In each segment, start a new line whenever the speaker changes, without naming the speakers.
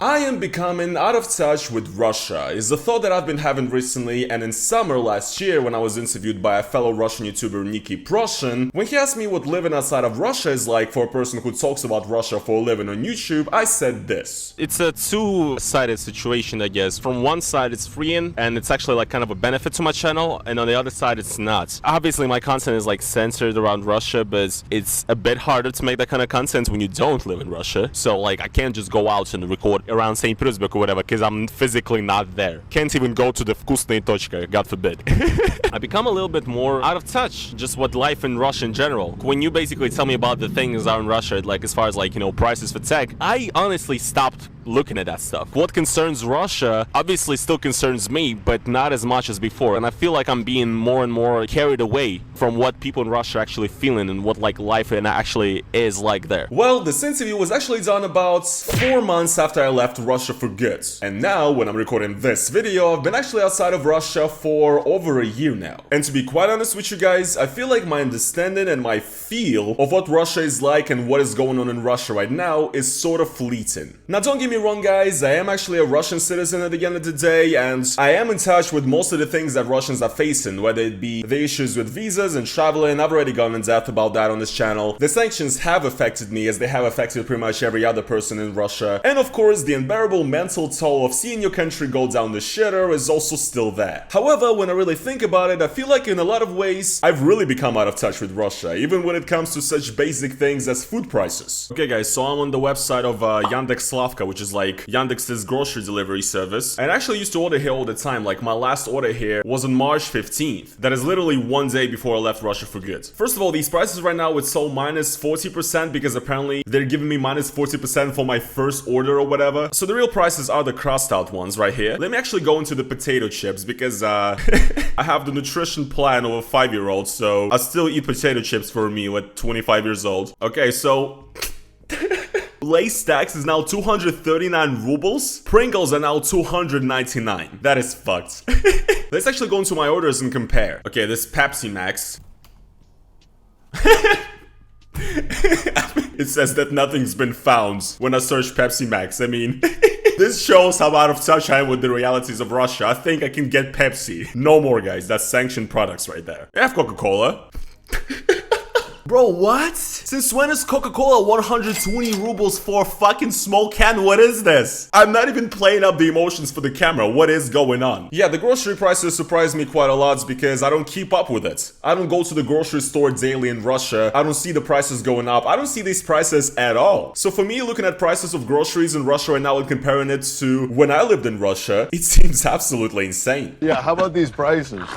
I am becoming out of touch with Russia is a thought that I've been having recently, and in summer last year when I was interviewed by a fellow Russian YouTuber Nicky Proshin, when he asked me what living outside of Russia is like for a person who talks about Russia for a living on YouTube, I said this.
It's a two-sided situation, I guess. From one side it's freeing and it's actually like kind of a benefit to my channel, and on the other side it's not. Obviously my content is like centered around Russia, but it's a bit harder to make that kind of content when you don't live in Russia. So like I can't just go out and record around St. Petersburg or whatever because I'm physically not there. Can't even go to the вкусная точка, God forbid. I become a little bit more out of touch just with life in Russia in general. When you basically tell me about the things out in Russia, like as far as like, you know, prices for tech, I honestly stopped looking at that stuff. What concerns Russia obviously still concerns me, but not as much as before, and I feel like I'm being more and more carried away from what people in Russia are actually feeling and what like life actually is like there.
Well, this interview was actually done about 4 months after I left Russia for good, and now when I'm recording this video I've been actually outside of Russia for over a year now. And to be quite honest with you guys, I feel like my understanding and my feel of what Russia is like and what is going on in Russia right now is sort of fleeting. Now don't get me wrong guys, I am actually a Russian citizen at the end of the day, and I am in touch with most of the things that Russians are facing, whether it be the issues with visas and traveling. I've already gone in depth about that on this channel. The sanctions have affected me as they have affected pretty much every other person in Russia, and of course the unbearable mental toll of seeing your country go down the shitter is also still there. However, when I really think about it, I feel like in a lot of ways I've really become out of touch with Russia, even when it comes to such basic things as food prices. Okay guys, so I'm on the website of Yandex.Slavka, which is like Yandex's grocery delivery service, and I actually used to order here all the time. Like my last order here was on March 15th. That is literally one day before I left Russia for good. First of all, these prices right now it's so minus 40% because apparently they're giving me minus 40% for my first order or whatever. So the real prices are the crossed out ones right here. Let me actually go into the potato chips because I have the nutrition plan of a 5-year-old, so I still eat potato chips for me at 25 years old. Okay, so Lay's tax is now 239 rubles. Pringles are now 299. That is fucked. Let's actually go into my orders and compare. Okay, this Pepsi Max. It says that nothing's been found when I search Pepsi Max. I mean, this shows how out of touch I am with the realities of Russia. I think I can get Pepsi. No more, guys. That's sanctioned products right there. I have Coca-Cola. Bro, what? Since when is Coca-Cola 120 rubles for a fucking small can? What is this? I'm not even playing up the emotions for the camera. What is going on? Yeah, the grocery prices surprise me quite a lot because I don't keep up with it. I don't go to the grocery store daily in Russia. I don't see the prices going up. I don't see these prices at all. So for me, looking at prices of groceries in Russia right now and comparing it to when I lived in Russia, it seems absolutely insane.
Yeah, how about these prices?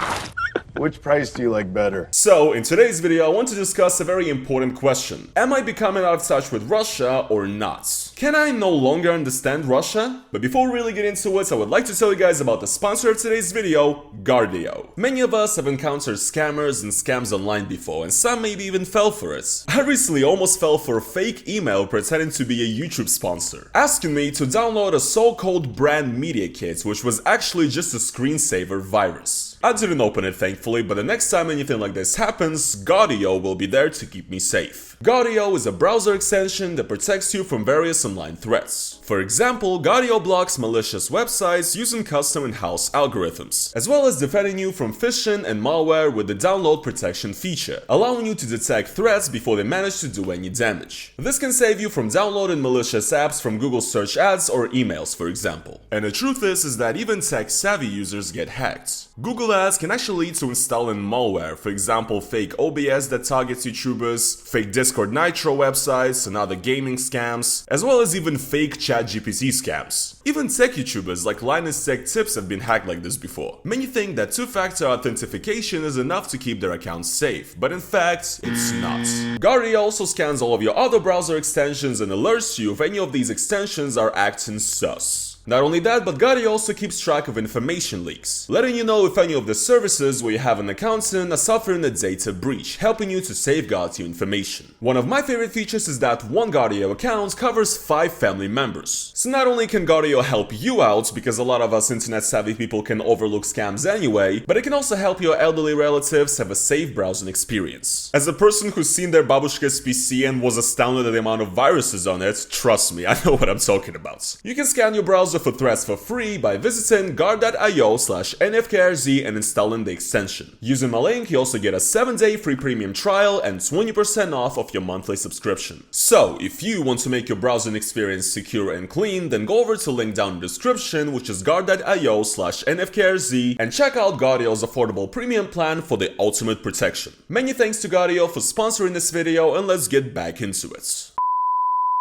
Which price do you like better?
So, in today's video, I want to discuss a very important question. Am I becoming out of touch with Russia or not? Can I no longer understand Russia? But before we really get into it, I would like to tell you guys about the sponsor of today's video, Guardio. Many of us have encountered scammers and scams online before, and some maybe even fell for it. I recently almost fell for a fake email pretending to be a YouTube sponsor, asking me to download a so-called brand media kit, which was actually just a screensaver virus. I didn't open it thankfully, but the next time anything like this happens, Guardio will be there to keep me safe. Guardio is a browser extension that protects you from various online threats. For example, Guardio blocks malicious websites using custom in-house algorithms, as well as defending you from phishing and malware with the download protection feature, allowing you to detect threats before they manage to do any damage. This can save you from downloading malicious apps from Google search ads or emails, for example. And the truth is that even tech-savvy users get hacked. Google Ads can actually lead to installing malware, for example fake OBS that targets YouTubers, fake Discord Nitro websites and other gaming scams, as well as even fake ChatGPT scams. Even tech YouTubers like Linus Tech Tips have been hacked like this before. Many think that two-factor authentication is enough to keep their accounts safe, but in fact, it's not. Guardio also scans all of your other browser extensions and alerts you if any of these extensions are acting sus. Not only that, but Gaudi also keeps track of information leaks, letting you know if any of the services where you have an account in are suffering a data breach, helping you to safeguard your information. One of my favorite features is that one Gaudio account covers 5 family members. So not only can Gaudio help you out, because a lot of us internet savvy people can overlook scams anyway, but it can also help your elderly relatives have a safe browsing experience. As a person who's seen their babushka's PC and was astounded at the amount of viruses on it, trust me, I know what I'm talking about. You can scan your browser for threats for free by visiting guard.io/NFKRZ and installing the extension. Using my link, you also get a 7-day free premium trial and 20% off of your monthly subscription. So, if you want to make your browsing experience secure and clean, then go over to the link down in the description, which is guard.io/NFKRZ, and check out Gaudio's affordable premium plan for the ultimate protection. Many thanks to Gaudio for sponsoring this video, and let's get back into it.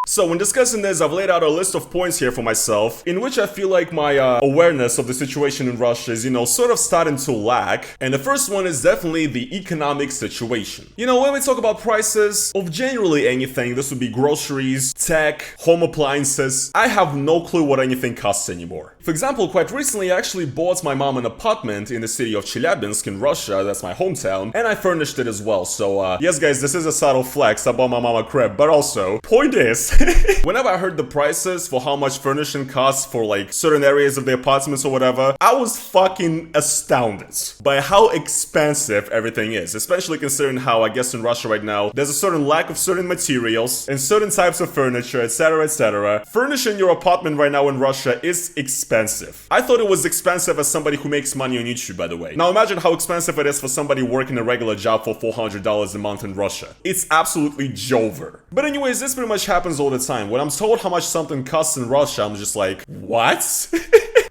So when discussing this, I've laid out a list of points here for myself, in which I feel like my awareness of the situation in Russia is, sort of starting to lack. And the first one is definitely the economic situation. When we talk about prices of generally anything, this would be groceries, tech, home appliances, I have no clue what anything costs anymore. For example, quite recently I actually bought my mom an apartment in the city of Chelyabinsk in Russia, that's my hometown, and I furnished it as well. So yes guys, this is a subtle flex, I bought my mom a crib, but also, point is, whenever I heard the prices for how much furnishing costs for like certain areas of the apartments or whatever, I was fucking astounded by how expensive everything is, especially considering how I guess in Russia right now, there's a certain lack of certain materials and certain types of furniture, etc, etc. Furnishing your apartment right now in Russia is expensive. I thought it was expensive as somebody who makes money on YouTube, by the way. Now imagine how expensive it is for somebody working a regular job for $400 a month in Russia. It's absolutely jover. But anyways, this pretty much happens all the time. When I'm told how much something costs in Russia, I'm just like, what?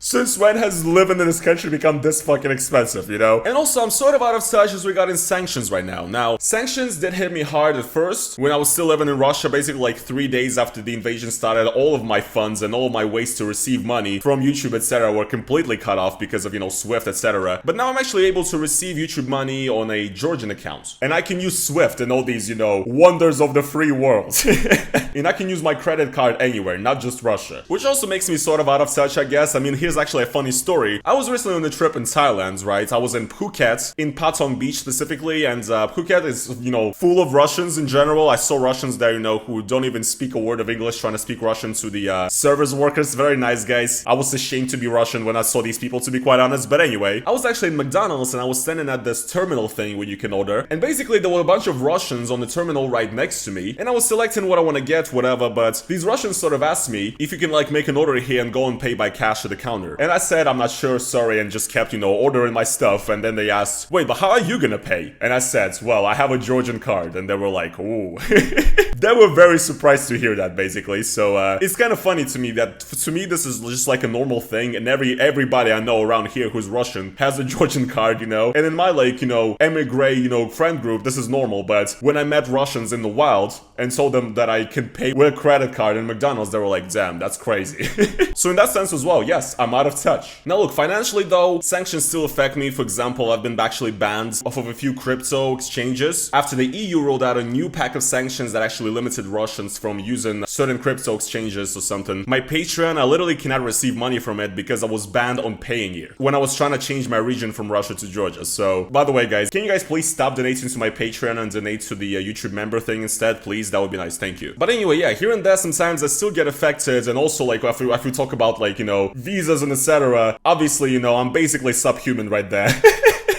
Since when has living in this country become this fucking expensive, And also, I'm sort of out of touch as regarding sanctions right now. Now, sanctions did hit me hard at first, when I was still living in Russia, basically like 3 days after the invasion started, all of my funds and all of my ways to receive money from YouTube, etc. were completely cut off because of, Swift, etc. But now I'm actually able to receive YouTube money on a Georgian account. And I can use Swift and all these, wonders of the free world. And I can use my credit card anywhere, not just Russia. Which also makes me sort of out of touch, I guess. I mean, here's actually a funny story. I was recently on a trip in Thailand, right? I was in Phuket, in Patong Beach specifically, and Phuket is, full of Russians in general. I saw Russians there, who don't even speak a word of English, trying to speak Russian to the service workers. Very nice guys. I was ashamed to be Russian when I saw these people, to be quite honest. But anyway, I was actually in McDonald's and I was standing at this terminal thing where you can order. And basically there were a bunch of Russians on the terminal right next to me. And I was selecting what I want to get, whatever, but these Russians sort of asked me if you can like make an order here and go and pay by cash at the counter. And I said, I'm not sure, sorry, and just kept, ordering my stuff. And then they asked, wait, but how are you gonna pay? And I said, well, I have a Georgian card. And they were like, ooh. They were very surprised to hear that, basically. So it's kind of funny to me that, to me, this is just like a normal thing. And everybody I know around here who's Russian has a Georgian card, And in my like, emigre, friend group, this is normal. But when I met Russians in the wild and told them that I can pay with a credit card in McDonald's, they were like, damn, that's crazy. So in that sense as well, yes, I'm out of touch. Now look, financially though, sanctions still affect me. For example, I've been actually banned off of a few crypto exchanges after the EU rolled out a new pack of sanctions that actually limited Russians from using certain crypto exchanges or something. My Patreon, I literally cannot receive money from it because I was banned on paying it when I was trying to change my region from Russia to Georgia. So, by the way guys, can you guys please stop donating to my Patreon and donate to the YouTube member thing instead, please? That would be nice, thank you. But anyway, yeah, here and there sometimes I still get affected, and also like if we talk about like, visas and etc. Obviously, I'm basically subhuman right there.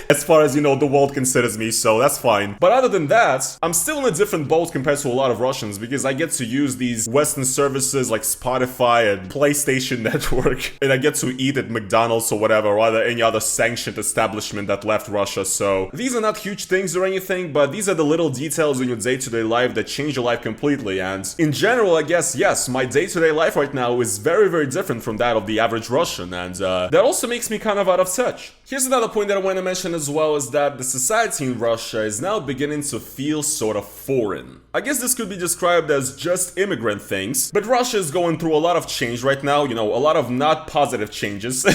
As far as, the world considers me, so that's fine. But other than that, I'm still in a different boat compared to a lot of Russians because I get to use these Western services like Spotify and PlayStation Network, and I get to eat at McDonald's or whatever, or any other sanctioned establishment that left Russia. So these are not huge things or anything, but these are the little details in your day-to-day life that change your life completely. And in general, I guess, yes, my day-to-day life right now is very, very different from that of the average Russian, and that also makes me kind of out of touch. Here's another point that I want to mention as as well is that the society in Russia is now beginning to feel sort of foreign. I guess this could be described as just immigrant things, but Russia is going through a lot of change right now, you know, a lot of not positive changes.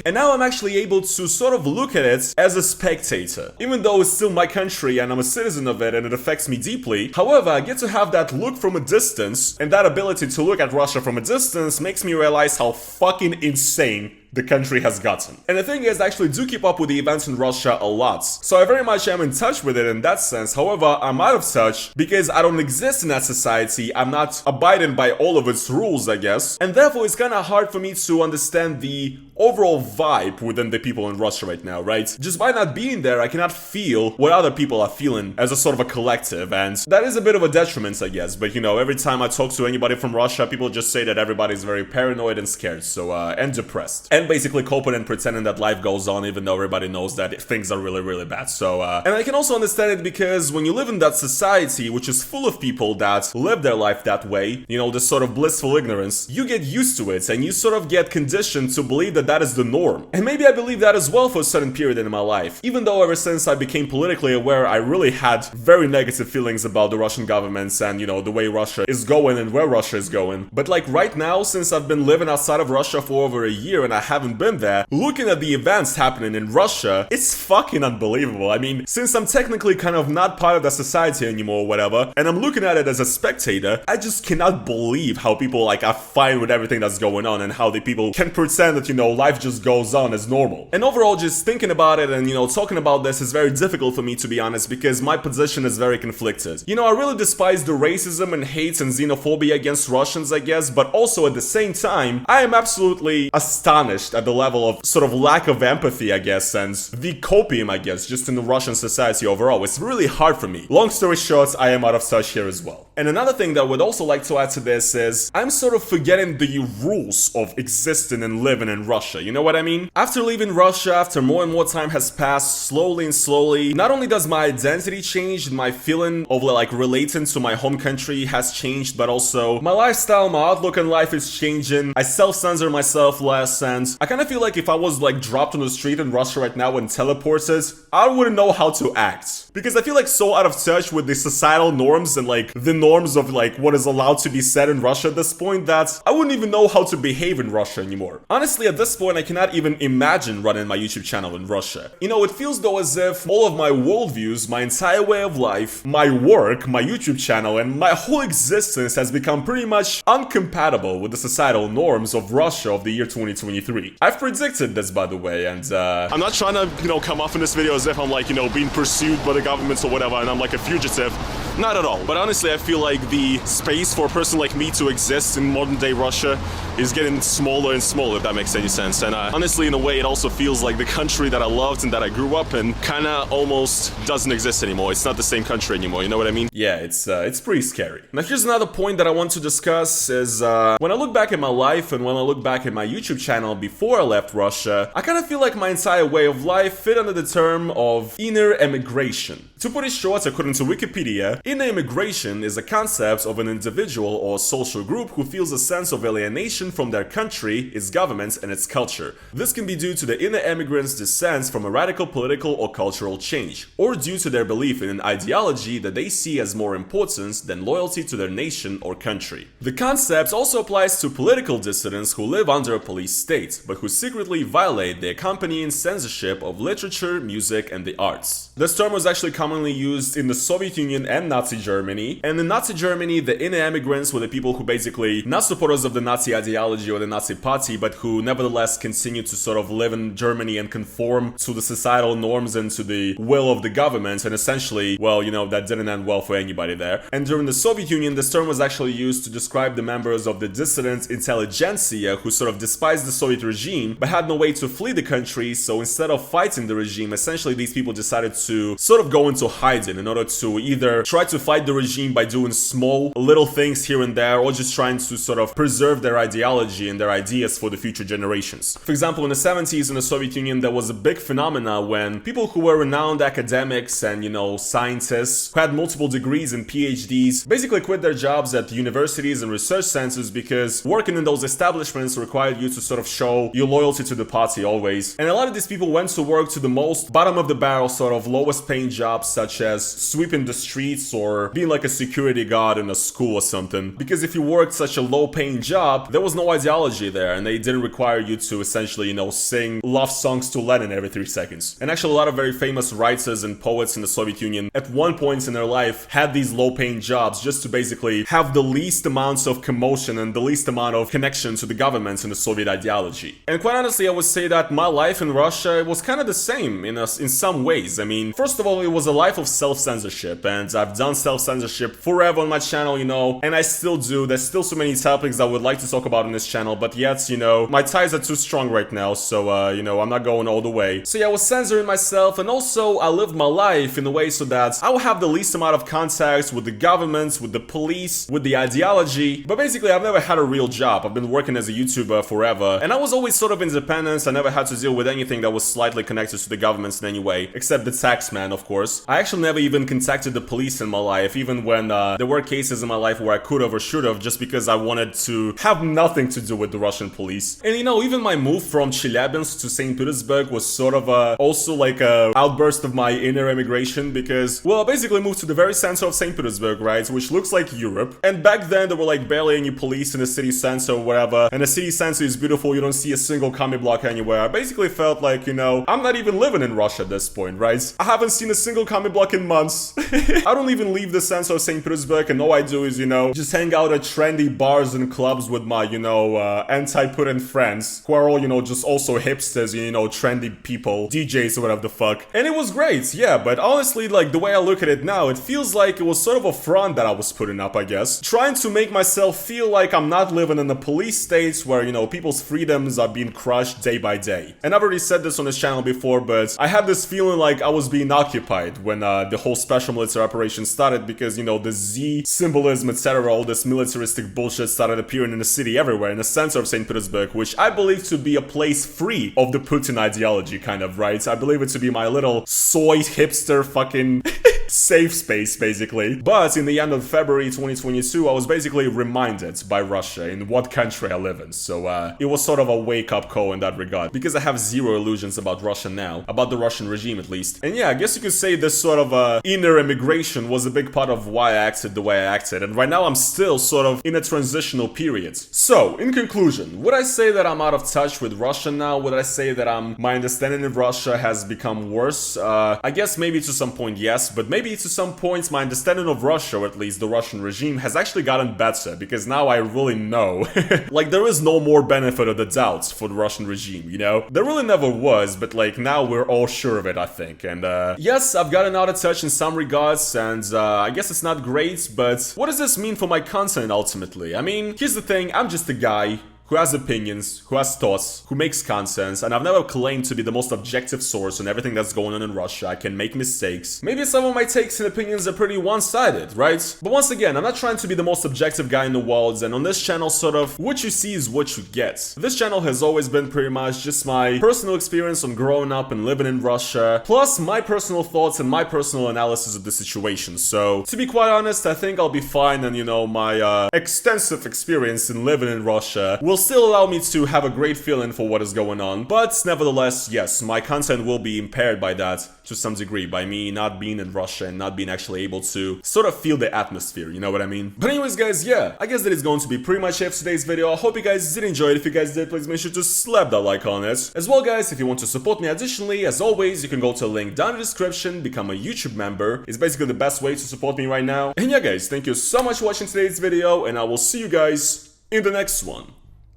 And now I'm actually able to sort of look at it as a spectator. Even though it's still my country and I'm a citizen of it and it affects me deeply, however, I get to have that look from a distance, and that ability to look at Russia from a distance makes me realize how fucking insane the country has gotten. And the thing is, I actually do keep up with the events in Russia a lot, so I very much am in touch with it in that sense. However, I'm out of touch because I don't exist in that society, I'm not abiding by all of its rules, I guess, and therefore it's kinda hard for me to understand the overall vibe within the people in Russia right now, right? Just by not being there, I cannot feel what other people are feeling as a sort of a collective, and that is a bit of a detriment, I guess. But you know, every time I talk to anybody from Russia, people just say that everybody's very paranoid and scared, so and depressed, and basically coping and pretending that life goes on even though everybody knows that things are really, really bad. So and I can also understand it because when you live in that society, which is full of people that live their life that way, you know, this sort of blissful ignorance, you get used to it and you sort of get conditioned to believe that that is the norm. And maybe I believe that as well for a certain period in my life, even though ever since I became politically aware, I really had very negative feelings about the Russian governments and, you know, the way Russia is going and where Russia is going. But like right now, since I've been living outside of Russia for over a year and I haven't been there, looking at the events happening in Russia, it's fucking unbelievable. I mean, since I'm technically kind of not part of that society anymore or whatever, and I'm looking at it as a spectator, I just cannot believe how people like are fine with everything that's going on and how the people can pretend that, you know, life just goes on as normal. And overall, just thinking about it and, you know, talking about this is very difficult for me, to be honest, because my position is very conflicted. You know, I really despise the racism and hate and xenophobia against Russians, I guess, but also at the same time, I am absolutely astonished at the level of sort of lack of empathy, I guess, and the copium, I guess, just in the Russian society overall. It's really hard for me. Long story short, I am out of touch here as well. And another thing that I would also like to add to this is I'm sort of forgetting the rules of existing and living in Russia. You know what I mean? After leaving Russia, after more and more time has passed, slowly and slowly, not only does my identity change and my feeling of like relating to my home country has changed, but also my lifestyle, my outlook on life is changing. I self-censor myself less, and I kind of feel like if I was like dropped on the street in Russia right now and teleported, I wouldn't know how to act. Because I feel like so out of touch with the societal norms and like the norms of like what is allowed to be said in Russia at this point that I wouldn't even know how to behave in Russia anymore. Honestly, at this point, I cannot even imagine running my YouTube channel in Russia. You know, it feels though as if all of my worldviews, my entire way of life, my work, my YouTube channel, and my whole existence has become pretty much incompatible with the societal norms of Russia of the year 2023. I've predicted this, by the way, and I'm not trying to, you know, come off in this video as if I'm like, you know, being pursued by the governments or whatever and I'm like a fugitive. Not at all. But honestly, I feel like the space for a person like me to exist in modern day Russia is getting smaller and smaller, if that makes any sense. And honestly, in a way, it also feels like the country that I loved and that I grew up in kinda almost doesn't exist anymore. It's not the same country anymore, you know what I mean? Yeah, it's pretty scary. Now here's another point that I want to discuss is when I look back at my life and when I look back at my YouTube channel before I left Russia, I kind of feel like my entire way of life fit under the term of inner emigration. To put it short, according to Wikipedia, inner emigration is a concept of an individual or social group who feels a sense of alienation from their country, its government, and its culture. This can be due to the inner emigrants' dissent from a radical political or cultural change, or due to their belief in an ideology that they see as more important than loyalty to their nation or country. The concept also applies to political dissidents who live under a police state, but who secretly violate the accompanying censorship of literature, music, and the arts. This term was actually commonly used in the Soviet Union and Nazi Germany, and in Nazi Germany, the inner emigrants were the people who basically, not supporters of the Nazi ideology or the Nazi party, but who nevertheless continued to sort of live in Germany and conform to the societal norms and to the will of the government, and essentially, well, you know, that didn't end well for anybody there. And during the Soviet Union, this term was actually used to describe the members of the dissident intelligentsia who sort of despised the Soviet regime, but had no way to flee the country, so instead of fighting the regime, essentially these people decided to sort of go into hiding in order to either try to fight the regime by doing doing small little things here and there, or just trying to sort of preserve their ideology and their ideas for the future generations. For example, in the 70s in the Soviet Union, there was a big phenomena when people who were renowned academics and, scientists who had multiple degrees and PhDs basically quit their jobs at universities and research centers because working in those establishments required you to sort of show your loyalty to the party always. And a lot of these people went to work to the most bottom of the barrel, sort of lowest paying jobs, such as sweeping the streets or being like a security guard in a school or something. Because if you worked such a low paying job, there was no ideology there, and they didn't require you to essentially, sing love songs to Lenin every 3 seconds. And actually a lot of very famous writers and poets in the Soviet Union at one point in their life had these low paying jobs just to basically have the least amounts of commotion and the least amount of connection to the governments and the Soviet ideology. And quite honestly, I would say that my life in Russia was kind of the same in some ways. I mean, first of all, it was a life of self-censorship, and I've done self-censorship forever on my channel, and I still do. There's still so many topics I would like to talk about on this channel, but yet, my ties are too strong right now, so, I'm not going all the way. So yeah, I was censoring myself, and also I lived my life in a way so that I would have the least amount of contacts with the governments, with the police, with the ideology. But basically, I've never had a real job. I've been working as a YouTuber forever, and I was always sort of independent. I never had to deal with anything that was slightly connected to the governments in any way, except the tax man, of course. I actually never even contacted the police in my life, even when there were cases in my life where I could have or should have, just because I wanted to have nothing to do with the Russian police. And even my move from Chelyabinsk to St. Petersburg was sort of also like a outburst of my inner emigration, because, well, I basically moved to the very center of St. Petersburg, right, which looks like Europe. And back then there were like barely any police in the city center or whatever, and the city center is beautiful, you don't see a single commie block anywhere. I basically felt like, I'm not even living in Russia at this point, right? I haven't seen a single commie block in months. I don't even leave the center of St. Petersburg, and all I do is, just hang out at trendy bars and clubs with my, anti-Putin friends, who are all, just also hipsters, trendy people, DJs or whatever the fuck. And it was great, yeah, but honestly, like, the way I look at it now, it feels like it was sort of a front that I was putting up, I guess. Trying to make myself feel like I'm not living in a police state where, people's freedoms are being crushed day by day. And I've already said this on this channel before, but I had this feeling like I was being occupied when the whole special military operation started, because, the Z symbolism, etc., all this militaristic bullshit started appearing in the city everywhere, in the center of St. Petersburg, which I believe to be a place free of the Putin ideology, kind of, right? I believe it to be my little soy hipster fucking safe space, basically. But in the end of February 2022, I was basically reminded by Russia in what country I live in. So it was sort of a wake-up call in that regard, because I have zero illusions about Russia now, about the Russian regime at least. And yeah, I guess you could say this sort of inner immigration was a big part of why I acted the way I acted, and right now I'm still sort of in a transitional period. So, in conclusion, would I say that I'm out of touch with Russia now? Would I say that my understanding of Russia has become worse? I guess maybe to some point yes, but maybe to some points my understanding of Russia, or at least the Russian regime, has actually gotten better, because now I really know. Like, there is no more benefit of the doubt for the Russian regime, There really never was, but like, now we're all sure of it, I think. And yes, I've gotten out of touch in some regards, and I guess it's not great, but what does this mean for my content ultimately? I mean, here's the thing, I'm just a guy who has opinions, who has thoughts, who makes content, and I've never claimed to be the most objective source on everything that's going on in Russia. I can make mistakes. Maybe some of my takes and opinions are pretty one-sided, right? But once again, I'm not trying to be the most objective guy in the world, and on this channel, sort of, what you see is what you get. This channel has always been pretty much just my personal experience on growing up and living in Russia, plus my personal thoughts and my personal analysis of the situation. So, to be quite honest, I think I'll be fine, and my extensive experience in living in Russia will still allow me to have a great feeling for what is going on, but nevertheless, yes, my content will be impaired by that to some degree, by me not being in Russia and not being actually able to sort of feel the atmosphere, you know what I mean? But anyways, guys, yeah, I guess that is going to be pretty much it for today's video. I hope you guys did enjoy it. If you guys did, please make sure to slap that like on it. As well, guys, if you want to support me additionally, as always, you can go to a link down in the description, become a YouTube member. It's basically the best way to support me right now. And yeah, guys, thank you so much for watching today's video, and I will see you guys in the next one.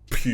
Peace.